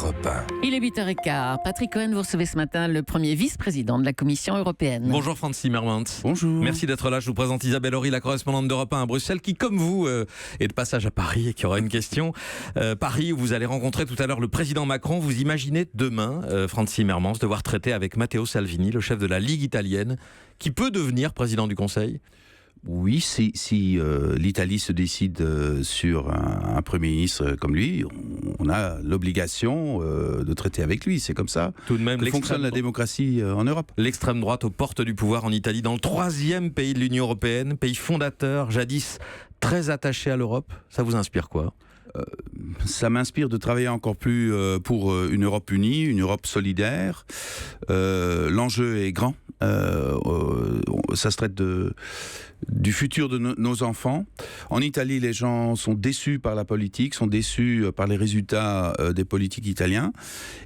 Europe 1. Il est 8h15. Patrick Cohen, vous recevez ce matin le premier vice-président de la Commission européenne. Bonjour Franz Timmermans. Bonjour. Merci d'être là. Je vous présente Isabelle Horry, la correspondante d'Europe 1 à Bruxelles, qui, comme vous, est de passage à Paris et qui aura une question. Paris, où vous allez rencontrer tout à l'heure le président Macron. Vous imaginez demain, Franz Timmermans, devoir traiter avec Matteo Salvini, le chef de la Ligue italienne, qui peut devenir président du Conseil ? Oui, si l'Italie se décide sur un Premier ministre comme lui, on a l'obligation de traiter avec lui. C'est comme ça Tout de même, que fonctionne la démocratie en Europe. L'extrême droite aux portes du pouvoir en Italie, dans le 3e pays de l'Union européenne, pays fondateur, jadis très attaché à l'Europe. Ça vous inspire quoi ? Ça m'inspire de travailler encore plus pour une Europe unie, une Europe solidaire. L'enjeu est grand. Ça se traite du futur de nos enfants. En Italie, les gens sont déçus par la politique, sont déçus par les résultats des politiques italiens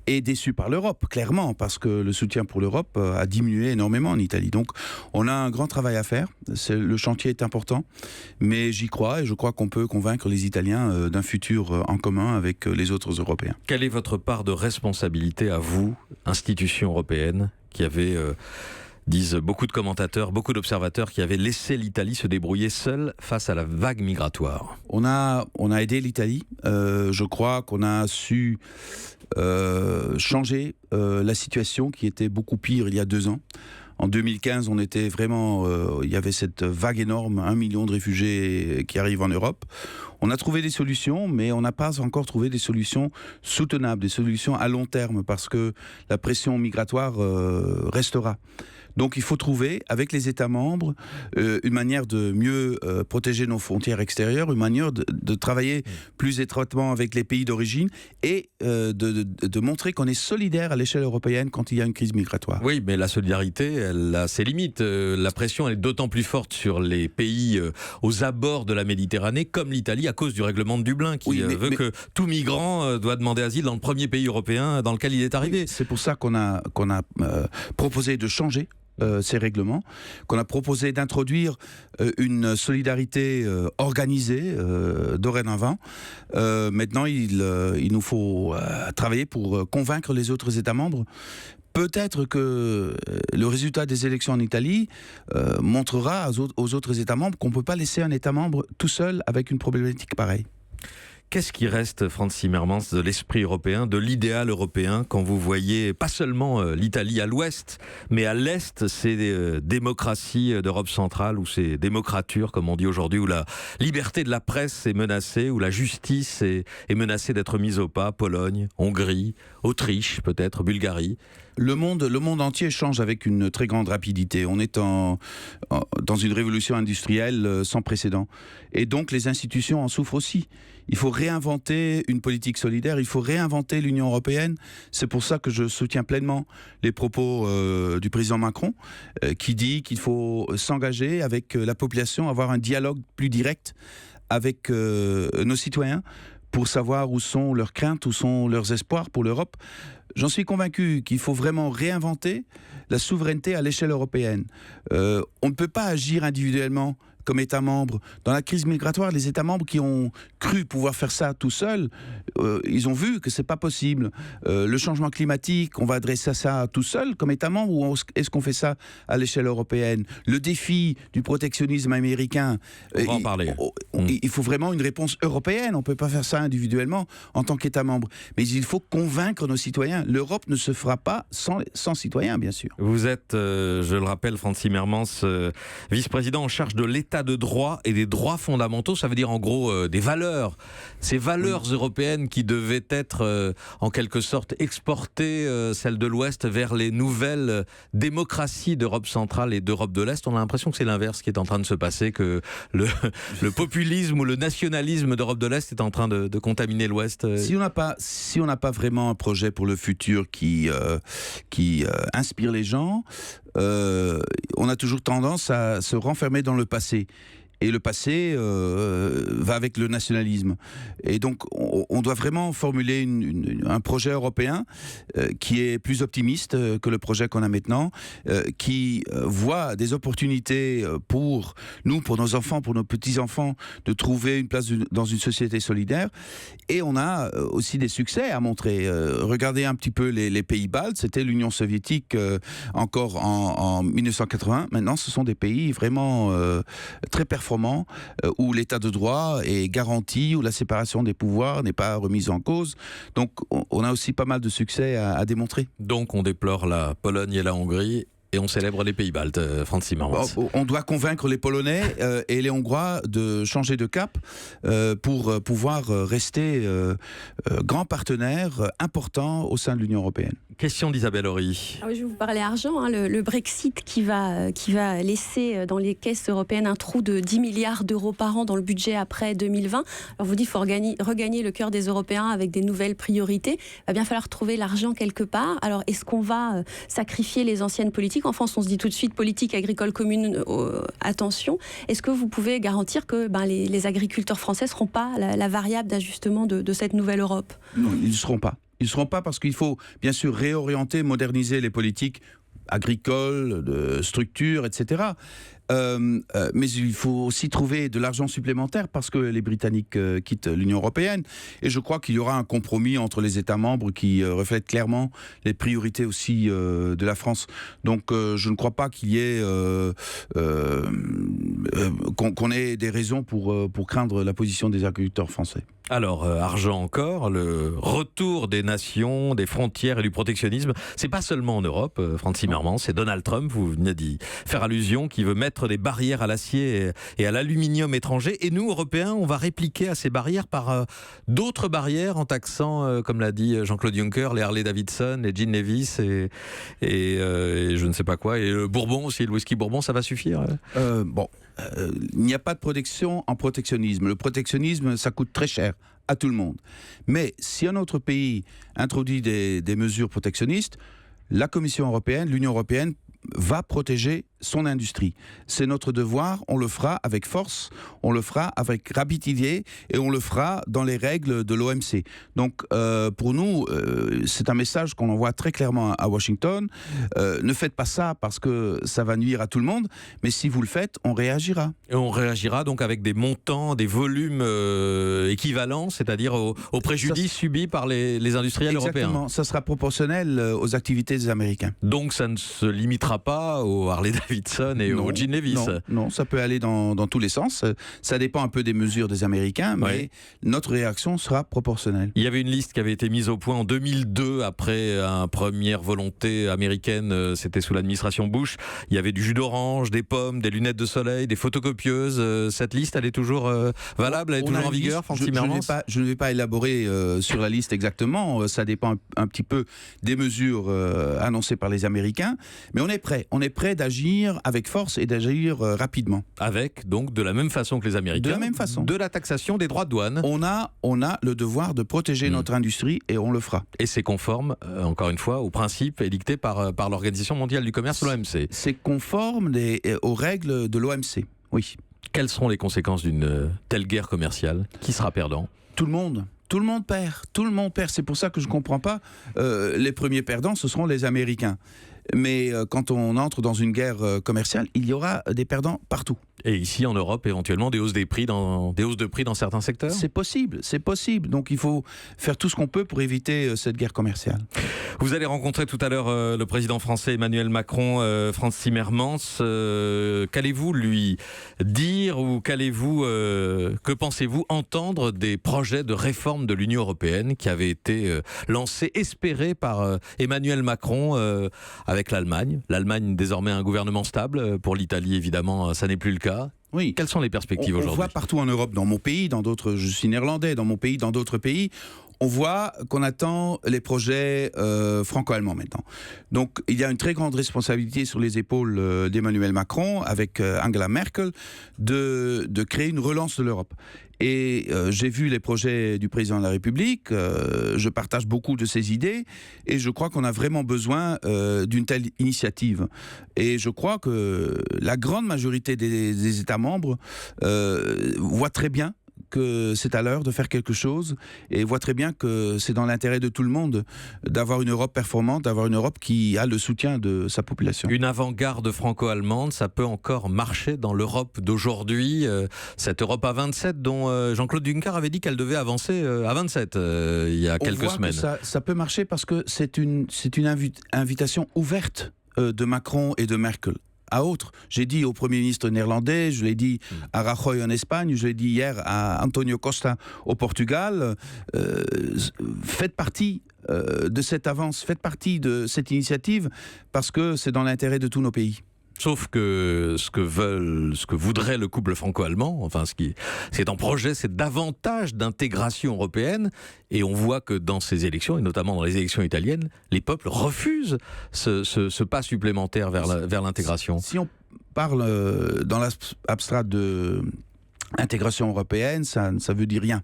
et déçus par l'Europe, clairement, parce que le soutien pour l'Europe a diminué énormément en Italie. Donc, on a un grand travail à faire. Le chantier est important, mais j'y crois et je crois qu'on peut convaincre les Italiens d'un futur en commun avec les autres Européens. Quelle est votre part de responsabilité à vous, institution européenne, qui avez... disent beaucoup de commentateurs, beaucoup d'observateurs qui avaient laissé l'Italie se débrouiller seule face à la vague migratoire. On a aidé l'Italie. Je crois qu'on a su changer la situation qui était beaucoup pire il y a 2 ans. En 2015, on était vraiment, il y avait cette vague énorme, 1 million de réfugiés qui arrivent en Europe. On a trouvé des solutions, mais on n'a pas encore trouvé des solutions soutenables, des solutions à long terme, parce que la pression migratoire restera. Donc il faut trouver, avec les États membres, une manière de mieux protéger nos frontières extérieures, une manière de travailler plus étroitement avec les pays d'origine et de montrer qu'on est solidaire à l'échelle européenne quand il y a une crise migratoire. Oui, mais la solidarité, elle a ses limites. La pression, elle est d'autant plus forte sur les pays aux abords de la Méditerranée, comme l'Italie, à cause du règlement de Dublin, qui veut que tout migrant doit demander asile dans le premier pays européen dans lequel il est arrivé. C'est pour ça qu'on a proposé de changer ces règlements, qu'on a proposé d'introduire une solidarité organisée dorénavant. Maintenant, il nous faut travailler pour convaincre les autres États membres. Peut-être que le résultat des élections en Italie montrera aux autres États membres qu'on ne peut pas laisser un État membre tout seul avec une problématique pareille. Qu'est-ce qui reste, Franz Timmermans, de l'esprit européen, de l'idéal européen, quand vous voyez pas seulement l'Italie à l'ouest, mais à l'est, ces démocraties d'Europe centrale, ou ces démocratures, comme on dit aujourd'hui, où la liberté de la presse est menacée, où la justice est menacée d'être mise au pas, Pologne, Hongrie, Autriche peut-être, Bulgarie. Le monde entier change avec une très grande rapidité. On est dans une révolution industrielle sans précédent. Et donc les institutions en souffrent aussi. Il faut réinventer une politique solidaire, il faut réinventer l'Union européenne. C'est pour ça que je soutiens pleinement les propos du président Macron, qui dit qu'il faut s'engager avec la population, avoir un dialogue plus direct avec nos citoyens, pour savoir où sont leurs craintes, où sont leurs espoirs pour l'Europe. J'en suis convaincu qu'il faut vraiment réinventer la souveraineté à l'échelle européenne. On ne peut pas agir individuellement comme États membres. Dans la crise migratoire, les États membres qui ont cru pouvoir faire ça tout seuls, ils ont vu que c'est pas possible. Le changement climatique, on va adresser ça tout seul comme États membres, ou est-ce qu'on fait ça à l'échelle européenne ? Le défi du protectionnisme américain, on va en parler. Il faut vraiment une réponse européenne. On peut pas faire ça individuellement en tant qu'État membre. Mais il faut convaincre nos citoyens. L'Europe ne se fera pas sans citoyens, bien sûr. Vous êtes, je le rappelle, Franz Timmermans, vice-président en charge de l'État de droit et des droits fondamentaux. Ça veut dire en gros des valeurs. Ces valeurs européennes qui devaient être en quelque sorte exportées, celles de l'Ouest, vers les nouvelles démocraties d'Europe centrale et d'Europe de l'Est. On a l'impression que c'est l'inverse qui est en train de se passer, que le populisme ou le nationalisme d'Europe de l'Est est en train de contaminer l'Ouest. Si on n'a pas vraiment un projet pour le futur qui inspire les gens, on a toujours tendance à se renfermer dans le passé. Et le passé va avec le nationalisme. Et donc, on doit vraiment formuler un projet européen qui est plus optimiste que le projet qu'on a maintenant, qui voit des opportunités pour nous, pour nos enfants, pour nos petits-enfants, de trouver une place dans une société solidaire. Et on a aussi des succès à montrer. Regardez un petit peu les pays baltes, c'était l'Union soviétique encore en 1980. Maintenant, ce sont des pays vraiment très performants, où l'état de droit est garanti, où la séparation des pouvoirs n'est pas remise en cause. Donc, on a aussi pas mal de succès à démontrer. Donc, on déplore la Pologne et la Hongrie. Et on célèbre les pays baltes, Frans Timmermans. On doit convaincre les Polonais et les Hongrois de changer de cap pour pouvoir rester grands partenaires importants au sein de l'Union européenne. Question d'Isabelle Horry. Je vais vous parler argent. Le Brexit qui va laisser dans les caisses européennes un trou de 10 milliards d'euros par an dans le budget après 2020. Alors vous dites qu'il faut regagner le cœur des Européens avec des nouvelles priorités. Il va bien falloir trouver l'argent quelque part. Alors est-ce qu'on va sacrifier les anciennes politiques ? En France, on se dit tout de suite politique agricole commune, attention. Est-ce que vous pouvez garantir que les agriculteurs français ne seront pas la variable d'ajustement de cette nouvelle Europe ? Non, ils ne seront pas. Ils ne seront pas parce qu'il faut bien sûr réorienter, moderniser les politiques agricoles, de structure, etc. Mais il faut aussi trouver de l'argent supplémentaire parce que les Britanniques quittent l'Union européenne. Et je crois qu'il y aura un compromis entre les États membres qui reflète clairement les priorités aussi de la France. Donc je ne crois pas qu'il y ait qu'on ait des raisons pour craindre la position des agriculteurs français. Alors, argent encore, le retour des nations, des frontières et du protectionnisme, c'est pas seulement en Europe, Frans Timmermans, c'est Donald Trump, vous venez d'y faire allusion, qui veut mettre des barrières à l'acier et à l'aluminium étranger. Et nous, Européens, on va répliquer à ces barrières par d'autres barrières en taxant, comme l'a dit Jean-Claude Juncker, les Harley-Davidson, les Gin Levis et je ne sais pas quoi. Et le Bourbon aussi, le whisky Bourbon, ça va suffire il n'y a pas de protection en protectionnisme. Le protectionnisme, ça coûte très cher à tout le monde. Mais si un autre pays introduit des mesures protectionnistes, la Commission européenne, l'Union européenne va protéger son industrie. C'est notre devoir, on le fera avec force, on le fera avec rapidité et on le fera dans les règles de l'OMC. Donc pour nous, c'est un message qu'on envoie très clairement à Washington. Ne faites pas ça parce que ça va nuire à tout le monde, mais si vous le faites, on réagira. Et on réagira donc avec des montants, des volumes équivalents, c'est-à-dire aux préjudices subis par les industriels européens. Exactement, ça sera proportionnel aux activités des Américains. Donc ça ne se limitera pas aux Harley-Davidson et aux Gin Levis. Non, ça peut aller dans tous les sens. Ça dépend un peu des mesures des Américains, mais notre réaction sera proportionnelle. Il y avait une liste qui avait été mise au point en 2002 après une première volonté américaine, c'était sous l'administration Bush. Il y avait du jus d'orange, des pommes, des lunettes de soleil, des photocopieuses. Cette liste, elle est toujours valable, elle est toujours en vigueur, Frans Timmermans ? Je ne vais pas élaborer sur la liste exactement. Ça dépend un petit peu des mesures annoncées par les Américains. Mais on est prêt d'agir avec force et d'agir rapidement. Avec, donc, de la même façon que les Américains. De la même façon. De la taxation des droits de douane. On a le devoir de protéger notre industrie et on le fera. Et c'est conforme, encore une fois, aux principes édictés par l'Organisation mondiale du commerce, l'OMC. C'est conforme aux règles de l'OMC, oui. Quelles seront les conséquences d'une telle guerre commerciale ? Qui sera perdant ? Tout le monde. Tout le monde perd. Tout le monde perd. C'est pour ça que je ne comprends pas. Les premiers perdants, ce seront les Américains. Mais quand on entre dans une guerre commerciale, il y aura des perdants partout. Et ici, en Europe, éventuellement, des hausses de prix dans certains secteurs ? C'est possible. Donc il faut faire tout ce qu'on peut pour éviter cette guerre commerciale. Vous allez rencontrer tout à l'heure le président français Emmanuel Macron, Frans Timmermans. Qu'allez-vous lui dire ou que pensez-vous entendre des projets de réforme de l'Union européenne qui avaient été lancés, espérés par Emmanuel Macron avec l'Allemagne ? L'Allemagne, désormais, un gouvernement stable. Pour l'Italie, évidemment, ça n'est plus le cas. Oui. Quelles sont les perspectives aujourd'hui ? On voit partout en Europe, dans mon pays, dans d'autres, je suis néerlandais, dans mon pays, dans d'autres pays, on voit qu'on attend les projets franco-allemands maintenant. Donc il y a une très grande responsabilité sur les épaules d'Emmanuel Macron, avec Angela Merkel, de créer une relance de l'Europe. Et j'ai vu les projets du président de la République, je partage beaucoup de ses idées, et je crois qu'on a vraiment besoin d'une telle initiative. Et je crois que la grande majorité des États membres voient très bien que c'est à l'heure de faire quelque chose et voit très bien que c'est dans l'intérêt de tout le monde d'avoir une Europe performante, d'avoir une Europe qui a le soutien de sa population. Une avant-garde franco-allemande, ça peut encore marcher dans l'Europe d'aujourd'hui, cette Europe à 27 dont Jean-Claude Juncker avait dit qu'elle devait avancer à 27 il y a quelques semaines. Ça peut marcher parce que c'est une invitation ouverte de Macron et de Merkel. À autres. J'ai dit au Premier ministre néerlandais, je l'ai dit à Rajoy en Espagne, je l'ai dit hier à Antonio Costa au Portugal. Faites partie de cette avance, faites partie de cette initiative parce que c'est dans l'intérêt de tous nos pays. Sauf que ce que voudrait le couple franco-allemand, enfin ce qui est en projet, c'est davantage d'intégration européenne. Et on voit que dans ces élections, et notamment dans les élections italiennes, les peuples refusent ce pas supplémentaire vers l'intégration. Si on parle dans l'abstrait de intégration européenne, ça ne veut dire rien.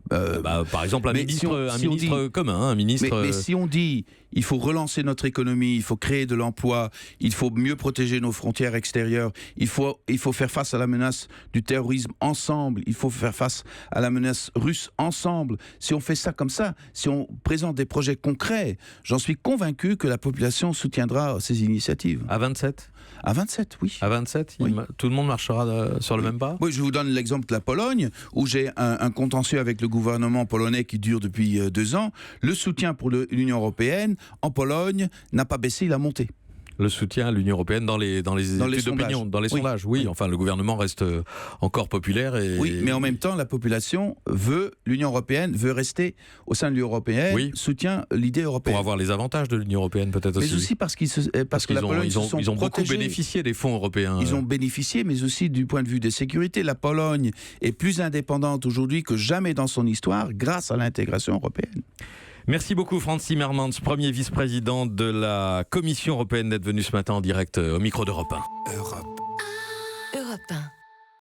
Par exemple, un ministre commun. Mais si on dit il faut relancer notre économie, il faut créer de l'emploi, il faut mieux protéger nos frontières extérieures, il faut faire face à la menace du terrorisme ensemble, il faut faire face à la menace russe ensemble. Si on fait ça comme ça, si on présente des projets concrets, j'en suis convaincu que la population soutiendra ces initiatives. À 27 ? À 27, oui. À 27, oui. Tout le monde marchera sur le même pas ? Oui, je vous donne l'exemple de la Pologne, où j'ai un contentieux avec le gouvernement polonais qui dure depuis 2 ans. Le soutien pour l'Union européenne, en Pologne, n'a pas baissé, il a monté. Le soutien à l'Union européenne dans les études d'opinion, dans les sondages, oui. Enfin, le gouvernement reste encore populaire. Oui, mais en même temps, la population l'Union européenne veut rester au sein de l'Union européenne, soutient l'idée européenne. Pour avoir les avantages de l'Union européenne, peut-être aussi. Mais aussi parce que la Pologne ils ont beaucoup bénéficié des fonds européens. Ils ont bénéficié, mais aussi du point de vue des sécurités. La Pologne est plus indépendante aujourd'hui que jamais dans son histoire, grâce à l'intégration européenne. Merci beaucoup Frans Timmermans, premier vice-président de la Commission européenne, d'être venu ce matin en direct au micro d'Europe 1. Europe 1.